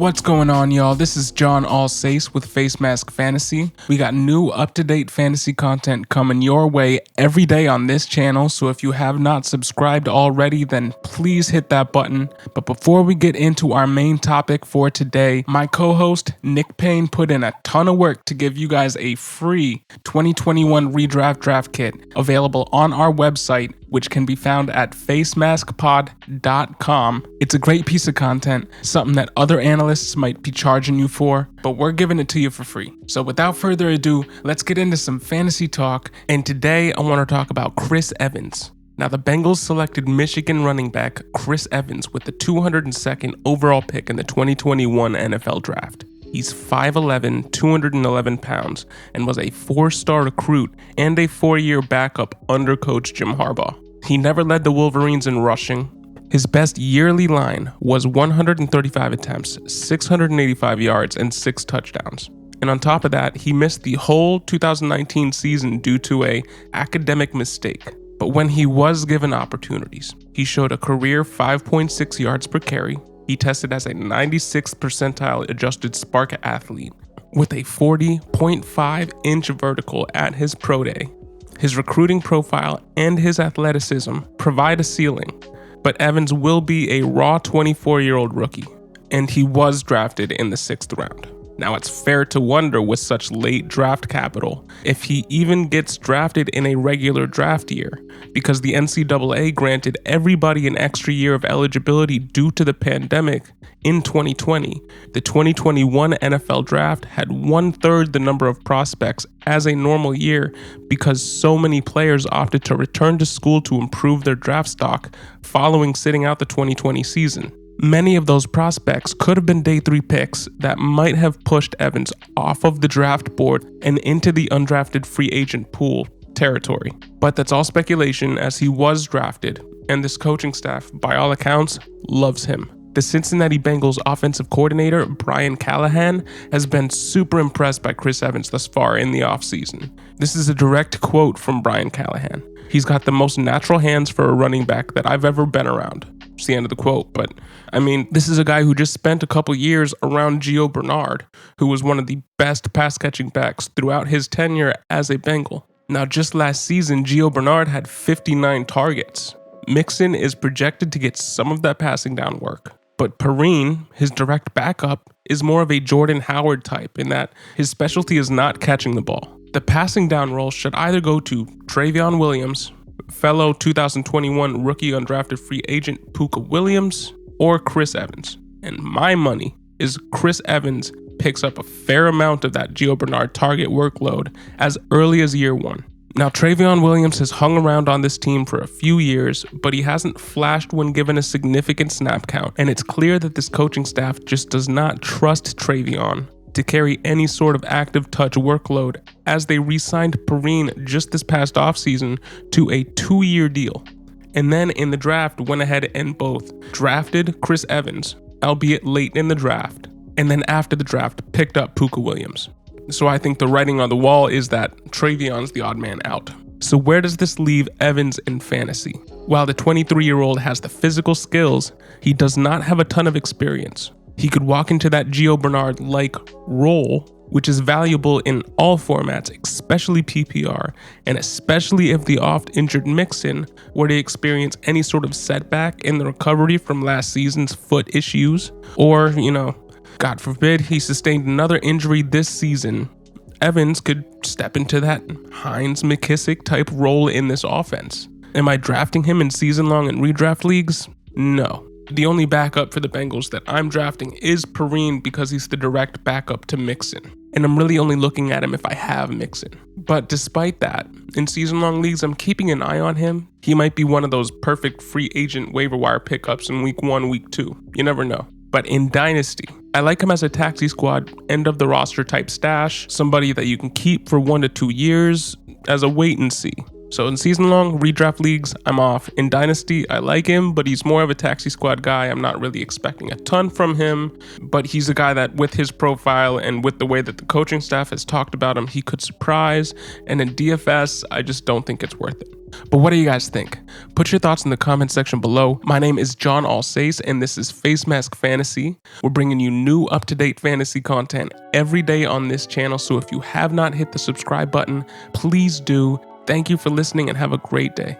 What's going on, y'all? This is John Alsace with Facemask Fantasy. We got new up-to-date fantasy content coming your way every day on this channel, so if you have not subscribed already, then please hit that button. But before we get into our main topic for today, my co-host Nick Payne put in a ton of work to give you guys a free 2021 Redraft draft kit available on our website, which can be found at facemaskpod.com. It's a great piece of content, something that other analysts might be charging you for, but we're giving it to you for free. So without further ado, let's get into some fantasy talk, and today I want to talk about Chris Evans. Now, the Bengals selected Michigan running back Chris Evans with the 202nd overall pick in the 2021 NFL Draft. He's 5'11", 211 pounds, and was a 4-star recruit and a 4-year backup under coach Jim Harbaugh. He never led the Wolverines in rushing. His best yearly line was 135 attempts, 685 yards, and 6 touchdowns. And on top of that, he missed the whole 2019 season due to an academic mistake. But when he was given opportunities, he showed a career 5.6 yards per carry. He tested as a 96th percentile adjusted Spark athlete with a 40.5-inch vertical at his pro day. His recruiting profile and his athleticism provide a ceiling, but Evans will be a raw 24-year-old rookie, and he was drafted in the 6th round. Now, it's fair to wonder with such late draft capital if he even gets drafted in a regular draft year, because the NCAA granted everybody an extra year of eligibility due to the pandemic in 2020. The 2021 NFL Draft had 1/3 the number of prospects as a normal year because so many players opted to return to school to improve their draft stock following sitting out the 2020 season. Many of those prospects could have been day 3 picks that might have pushed Evans off of the draft board and into the undrafted free agent pool territory. But that's all speculation, as he was drafted, and this coaching staff, by all accounts, loves him. The Cincinnati Bengals offensive coordinator, Brian Callahan, has been super impressed by Chris Evans thus far in the offseason. This is a direct quote from Brian Callahan. "He's got the most natural hands for a running back that I've ever been around." It's the end of the quote, but I mean, this is a guy who just spent a couple years around Gio Bernard, who was one of the best pass-catching backs throughout his tenure as a Bengal. Now, just last season, Gio Bernard had 59 targets. Mixon is projected to get some of that passing down work, but Perine, his direct backup, is more of a Jordan Howard type in that his specialty is not catching the ball. The passing down role should either go to Travion Williams, fellow 2021 rookie undrafted free agent Puka Williams, or Chris Evans. And my money is Chris Evans picks up a fair amount of that Gio Bernard target workload as early as year 1. Now, Travion Williams has hung around on this team for a few years, but he hasn't flashed when given a significant snap count, and it's clear that this coaching staff just does not trust Travion to carry any sort of active touch workload, as they re-signed Perine just this past offseason to a 2-year deal. And then in the draft went ahead and both drafted Chris Evans, albeit late in the draft, and then after the draft picked up Puka Williams. So I think the writing on the wall is that Travion's the odd man out. So where does this leave Evans in fantasy? While the 23-year-old has the physical skills, he does not have a ton of experience. He could walk into that Gio Bernard-like role, which is valuable in all formats, especially PPR, and especially if the oft-injured Mixon were to experience any sort of setback in the recovery from last season's foot issues, or, God forbid, he sustained another injury this season. Evans could step into that Hines McKissick type role in this offense. Am I drafting him in season-long and redraft leagues? No. The only backup for the Bengals that I'm drafting is Perine because he's the direct backup to Mixon. And I'm really only looking at him if I have Mixon. But despite that, in season-long leagues, I'm keeping an eye on him. He might be one of those perfect free agent waiver wire pickups in week 1, week 2. You never know. But in Dynasty, I like him as a taxi squad, end of the roster type stash, somebody that you can keep for 1 to 2 years as a wait and see. So in season-long redraft leagues, I'm off. In Dynasty, I like him, but he's more of a taxi squad guy. I'm not really expecting a ton from him, but he's a guy that with his profile and with the way that the coaching staff has talked about him, he could surprise. And in DFS, I just don't think it's worth it. But what do you guys think? Put your thoughts in the comment section below. My name is John Alsace, and this is Facemask Fantasy. We're bringing you new up-to-date fantasy content every day on this channel, so if you have not hit the subscribe button, please do. Thank you for listening and have a great day.